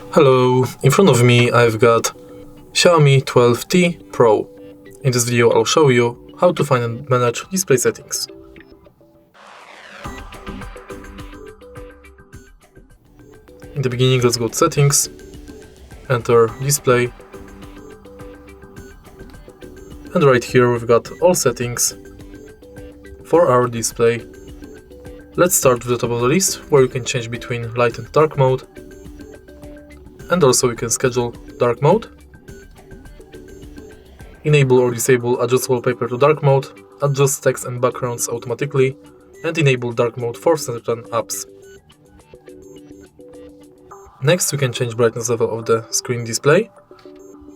Hello, in front of me I've got XIAOMI 12T Pro. In this video I'll show you how to find and manage display settings. In the beginning, let's go to settings, enter display, and right here we've got all settings for our display. Let's start with the top of the list, where you can change between light and dark mode, and also you can schedule dark mode, enable or disable adjust wallpaper to dark mode, adjust text and backgrounds automatically, and enable dark mode for certain apps. Next, you can change brightness level of the screen display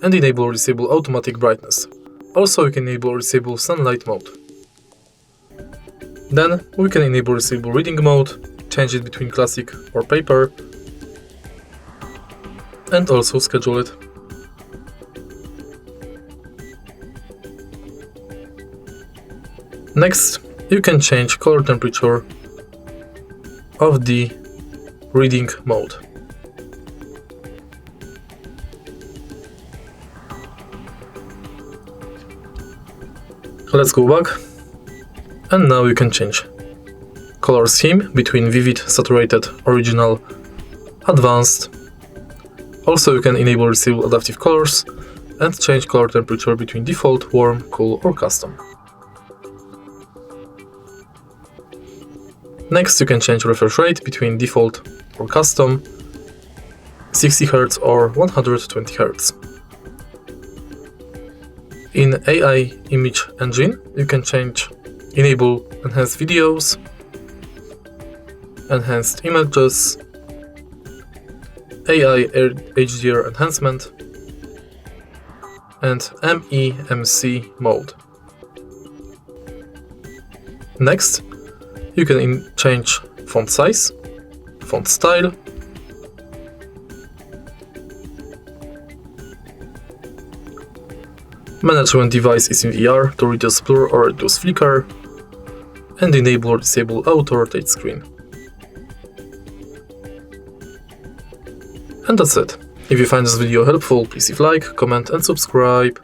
and enable or disable automatic brightness. Also, you can enable or disable sunlight mode. Then, we can enable or disable reading mode, change it between classic or paper, and also schedule it. Next, you can change color temperature of the reading mode. Let's go back, and now you can change color scheme between vivid, saturated, original, advanced. Also, you can enable or disable adaptive colors and change color temperature between default, warm, cool, or custom. Next, you can change refresh rate between default or custom, 60 Hz or 120 Hz. In AI image engine, you can change enable enhanced videos, enhanced images, AI HDR enhancement, and MEMC mode. Next, you can change font size, font style, manage when device is in VR to reduce blur or reduce flicker, and enable or disable auto rotate screen. And that's it. If you find this video helpful, please leave a like, comment and subscribe.